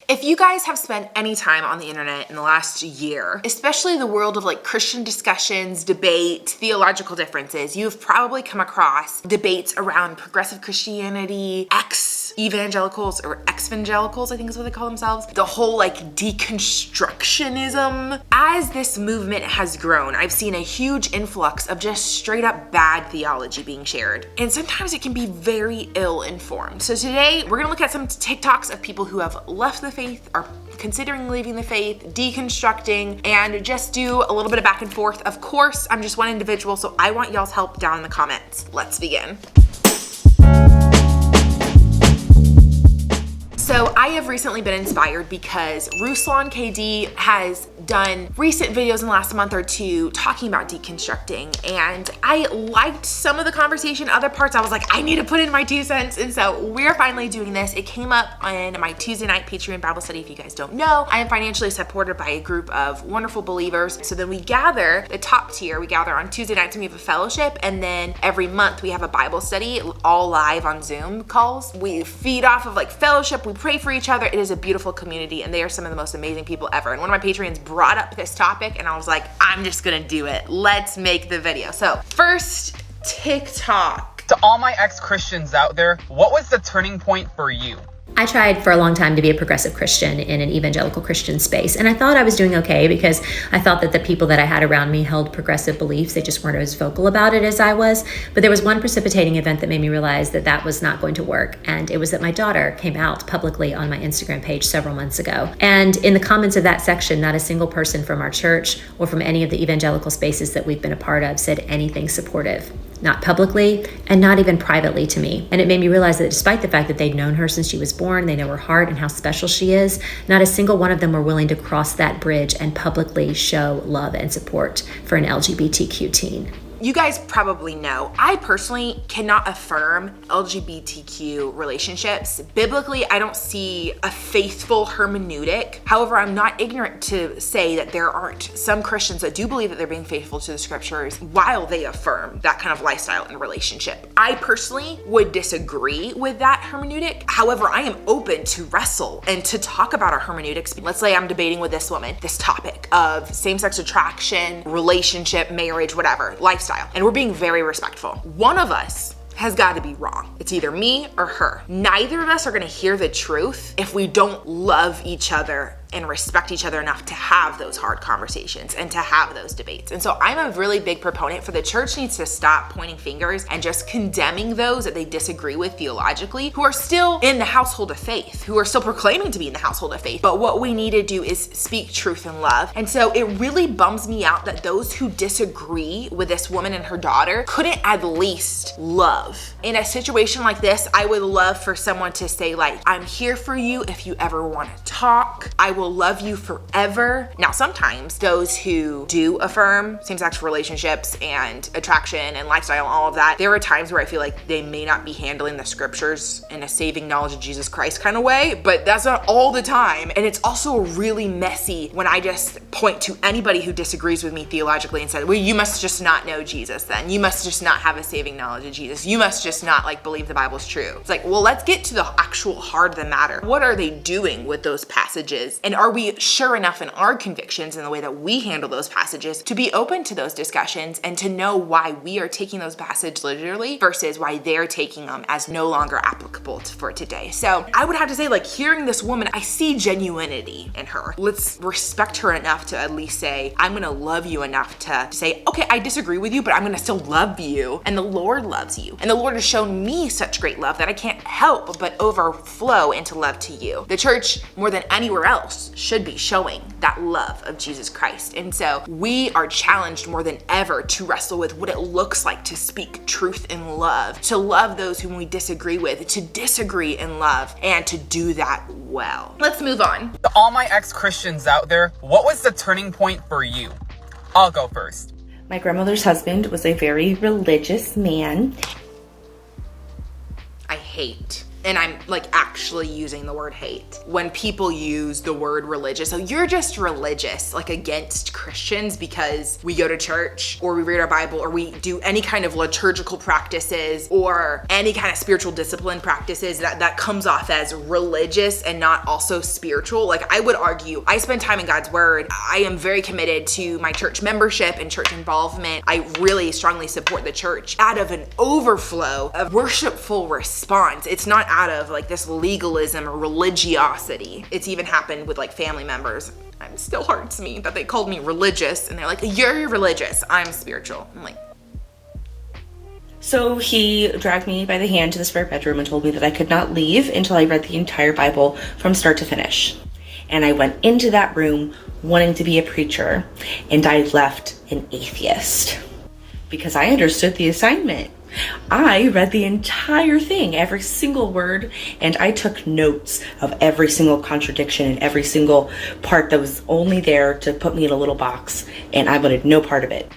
If you guys have spent any time on the internet in the last year, especially the world of like Christian discussions, debate, theological differences, you've probably come across debates around progressive Christianity, evangelicals or exvangelicals, I think is what they call themselves. The whole like deconstructionism. As this movement has grown, I've seen a huge influx of just straight up bad theology being shared. And sometimes it can be very ill-informed. So today we're gonna look at some TikToks of people who have left the faith, are considering leaving the faith, deconstructing, and just do a little bit of back and forth. Of course, I'm just one individual, so I want y'all's help down in the comments. Let's begin. So I have recently been inspired because Ruslan KD has done recent videos in the last month or two talking about deconstructing, and I liked some of the conversation. Other parts I was like, I need to put in my 2 cents, and so we're finally doing this. It came up on my Tuesday night Patreon Bible study. If you guys don't know, I am financially supported by a group of wonderful believers. So then we gather, the top tier, we gather on Tuesday nights and we have a fellowship, and then every month we have a Bible study, all live on Zoom calls. We feed off of like fellowship, we pray for each other. It is a beautiful community, and they are some of the most amazing people ever. And one of my Patreons brought up this topic, and I was like, I'm just gonna do it. Let's make the video. So first, TikTok. To all my ex-Christians out there, what was the turning point for you? I tried for a long time to be a progressive Christian in an evangelical Christian space, and I thought I was doing okay because I thought that the people that I had around me held progressive beliefs. They just weren't as vocal about it as I was. But there was one precipitating event that made me realize that that was not going to work, and it was that my daughter came out publicly on my Instagram page several months ago. And in the comments of that section, not a single person from our church or from any of the evangelical spaces that we've been a part of said anything supportive. Not publicly and not even privately to me. And it made me realize that despite the fact that they'd known her since she was born, they know her heart and how special she is, not a single one of them were willing to cross that bridge and publicly show love and support for an LGBTQ teen. You guys probably know, I personally cannot affirm LGBTQ relationships. Biblically, I don't see a faithful hermeneutic. However, I'm not ignorant to say that there aren't some Christians that do believe that they're being faithful to the scriptures while they affirm that kind of lifestyle and relationship. I personally would disagree with that hermeneutic. However, I am open to wrestle and to talk about our hermeneutics. Let's say I'm debating with this woman, this topic of same-sex attraction, relationship, marriage, whatever, lifestyle. And we're being very respectful. One of us has got to be wrong. It's either me or her. Neither of us are going to hear the truth if we don't love each other and respect each other enough to have those hard conversations and to have those debates. And so I'm a really big proponent for the church needs to stop pointing fingers and just condemning those that they disagree with theologically, who are still in the household of faith, who are still proclaiming to be in the household of faith. But what we need to do is speak truth and love. And so it really bums me out that those who disagree with this woman and her daughter couldn't at least love. In a situation like this, I would love for someone to say like, I'm here for you if you ever want to talk. I will love you forever. Now, sometimes those who do affirm same-sex relationships and attraction and lifestyle, all of that, there are times where I feel like they may not be handling the scriptures in a saving knowledge of Jesus Christ kind of way, but that's not all the time. And it's also really messy when I just point to anybody who disagrees with me theologically and say, well, you must just not know Jesus then. You must just not have a saving knowledge of Jesus. You must just not like believe the Bible's true. It's like, well, let's get to the actual heart of the matter. What are they doing with those passages? And are we sure enough in our convictions in the way that we handle those passages to be open to those discussions and to know why we are taking those passages literally versus why they're taking them as no longer applicable for today? So I would have to say, like, hearing this woman, I see genuinity in her. Let's respect her enough to at least say, I'm gonna love you enough to say, okay, I disagree with you, but I'm gonna still love you. And the Lord loves you. And the Lord has shown me such great love that I can't help but overflow into love to you. The church, more than anywhere else, should be showing that love of Jesus Christ. And so we are challenged more than ever to wrestle with what it looks like to speak truth in love, to love those whom we disagree with, to disagree in love, and to do that well. Let's move on. To all my ex-Christians out there, what was the turning point for you? I'll go first. My grandmother's husband was a very religious man. I hate And I'm like actually using the word hate. When people use the word religious, so you're just religious, like against Christians because we go to church or we read our Bible or we do any kind of liturgical practices or any kind of spiritual discipline practices that comes off as religious and not also spiritual. Like I would argue, I spend time in God's word. I am very committed to my church membership and church involvement. I really strongly support the church out of an overflow of worshipful response. It's not out of like this legalism or religiosity. It's even happened with like family members. It still hurts me that they called me religious and they're like, you're religious, I'm spiritual. I'm like, so he dragged me by the hand to the spare bedroom and told me that I could not leave until I read the entire Bible from start to finish. And I went into that room wanting to be a preacher, and I left an atheist because I understood the assignment. I read the entire thing, every single word, and I took notes of every single contradiction and every single part that was only there to put me in a little box, and I wanted no part of it.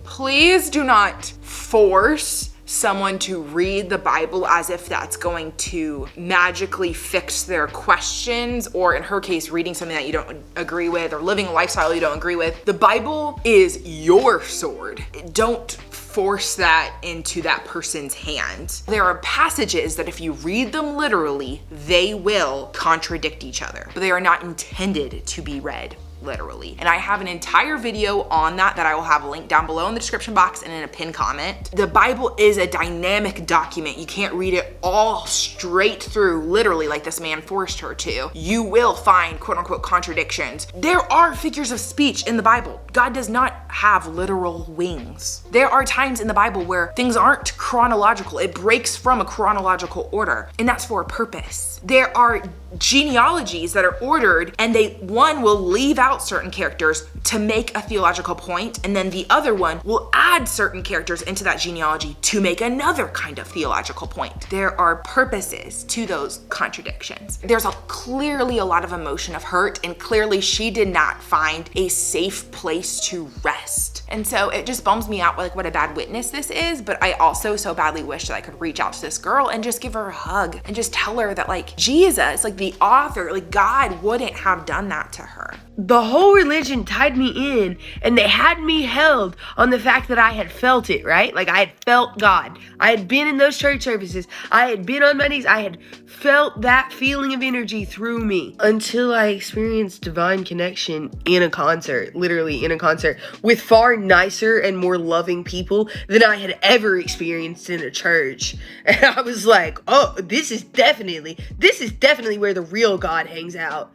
Please do not force someone to read the Bible as if that's going to magically fix their questions, or in her case, reading something that you don't agree with or living a lifestyle you don't agree with. The Bible is your sword. Don't force that into that person's hand. There are passages that if you read them literally, they will contradict each other, but they are not intended to be read literally. And I have an entire video on that I will have a link down below in the description box and in a pinned comment. The Bible is a dynamic document. You can't read it all straight through, literally, like this man forced her to. You will find quote unquote contradictions. There are figures of speech in the Bible. God does not have literal wings. There are times in the Bible where things aren't chronological. It breaks from a chronological order, and that's for a purpose. There are genealogies that are ordered, and one will leave out certain characters to make a theological point, and then the other one will add certain characters into that genealogy to make another kind of theological point. There are purposes to those contradictions. There's clearly a lot of emotion of hurt, and clearly she did not find a safe place to rest. And so it just bums me out like what a bad witness this is, but I also so badly wish that I could reach out to this girl and just give her a hug and just tell her that like Jesus, like the author, like God wouldn't have done that to her. The whole religion tied me in, and they had me held on the fact that I had felt it, right? Like I had felt God. I had been in those church services. I had been on my knees. I had felt that feeling of energy through me until I experienced divine connection in a concert, literally in a concert, with far nicer and more loving people than I had ever experienced in a church. And I was like, oh, this is definitely where the real God hangs out.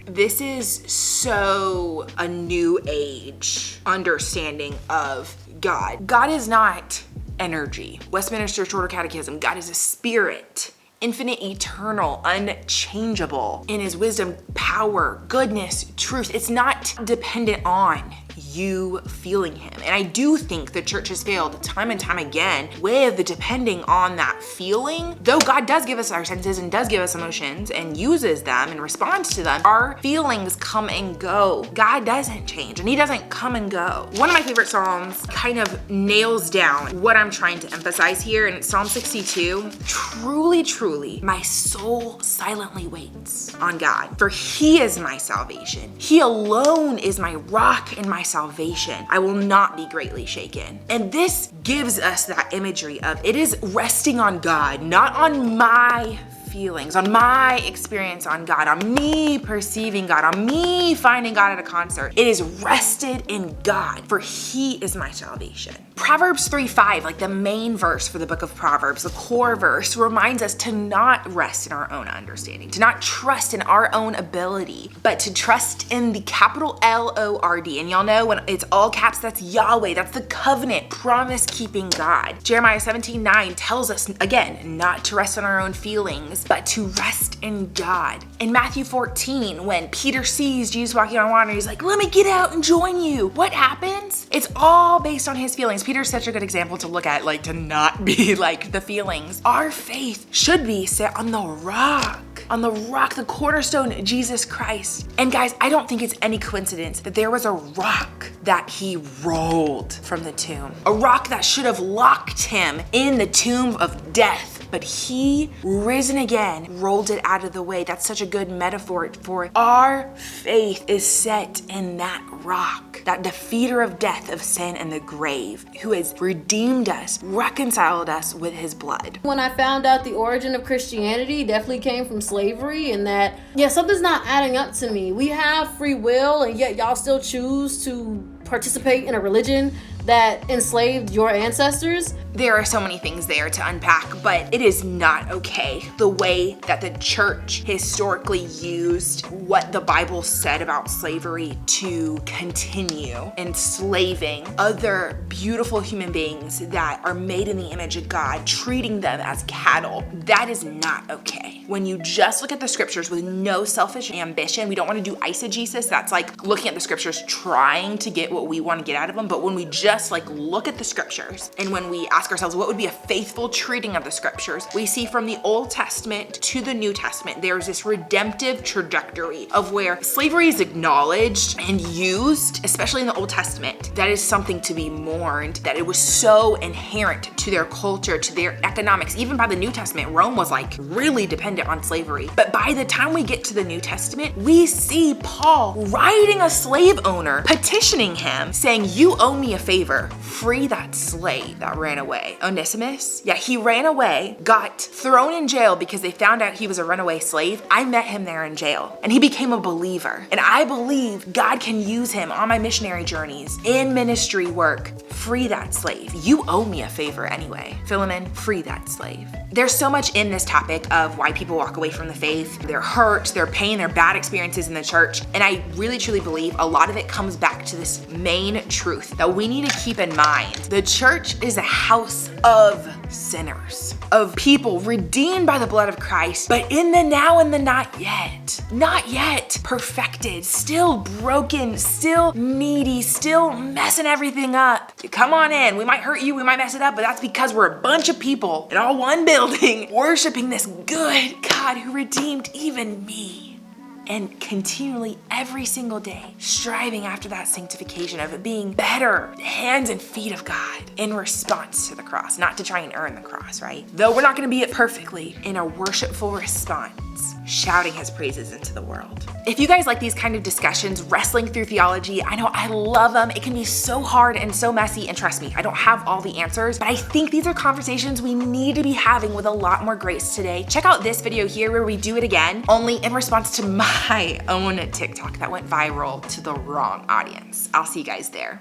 This is so a new age understanding of God. God is not energy. Westminster Shorter Catechism, God is a spirit, infinite, eternal, unchangeable in his wisdom, power, goodness, truth. It's not dependent on you feeling him. And I do think the church has failed time and time again with depending on that feeling. Though God does give us our senses and does give us emotions and uses them and responds to them, our feelings come and go. God doesn't change, and he doesn't come and go. One of my favorite Psalms kind of nails down what I'm trying to emphasize here, and it's Psalm 62. Truly, truly, my soul silently waits on God, for he is my salvation. He alone is my rock and my salvation. I will not be greatly shaken. And this gives us that imagery of it is resting on God, not on my feelings, on my experience on God, on me perceiving God, on me finding God at a concert. It is rested in God, for he is my salvation. Proverbs 3:5, like the main verse for the book of Proverbs, the core verse, reminds us to not rest in our own understanding, to not trust in our own ability, but to trust in the capital L-O-R-D. And y'all know when it's all caps, that's Yahweh. That's the covenant, promise-keeping God. Jeremiah 17:9 tells us, again, not to rest on our own feelings, things, but to rest in God. In Matthew 14, when Peter sees Jesus walking on water, he's like, let me get out and join you. What happens? It's all based on his feelings. Peter's such a good example to look at, like to not be like the feelings. Our faith should be set on the rock, the cornerstone, Jesus Christ. And guys, I don't think it's any coincidence that there was a rock that he rolled from the tomb, a rock that should have locked him in the tomb of death. But he, risen again, rolled it out of the way. That's such a good metaphor for our faith is set in that rock, that defeater of death, of sin, and the grave, who has redeemed us, reconciled us with his blood. When I found out the origin of Christianity definitely came from slavery, and that, something's not adding up to me. We have free will, and yet y'all still choose to participate in a religion that enslaved your ancestors. There are so many things there to unpack, but it is not okay the way that the church historically used what the Bible said about slavery to continue enslaving other beautiful human beings that are made in the image of God, treating them as cattle. That is not okay. When you just look at the scriptures with no selfish ambition, we don't want to do eisegesis. That's like looking at the scriptures trying to get what we want to get out of them. But when we just look at the scriptures, and when we ask ourselves what would be a faithful treating of the scriptures, we see from the Old Testament to the New Testament, there's this redemptive trajectory of where slavery is acknowledged and used, especially in the Old Testament. That is something to be mourned, that it was so inherent to their culture, to their economics. Even by the New Testament, Rome was really dependent on slavery. But by the time we get to the New Testament, we see Paul writing a slave owner, petitioning him, saying, you owe me a favor. Free that slave that ran away. Onesimus? Yeah, he ran away, got thrown in jail because they found out he was a runaway slave. I met him there in jail, and he became a believer. And I believe God can use him on my missionary journeys, in ministry work. Free that slave. You owe me a favor anyway. Philemon, free that slave. There's so much in this topic of why people walk away from the faith, their hurt, their pain, their bad experiences in the church. And I really truly believe a lot of it comes back to this main truth that we need to keep in mind. The church is a house of sinners, of people redeemed by the blood of Christ, but in the now and the not yet perfected, still broken, still needy, still messing everything up. Come on in. We might hurt you, we might mess it up, but that's because we're a bunch of people in all one building worshiping this good God who redeemed even me. And continually, every single day, striving after that sanctification of it being better, hands and feet of God in response to the cross, not to try and earn the cross, right? Though we're not gonna be it perfectly, in a worshipful response, shouting his praises into the world. If you guys like these kind of discussions, wrestling through theology, I know I love them. It can be so hard and so messy, and trust me, I don't have all the answers, but I think these are conversations we need to be having with a lot more grace today. Check out this video here where we do it again, only in response to my own TikTok that went viral to the wrong audience. I'll see you guys there.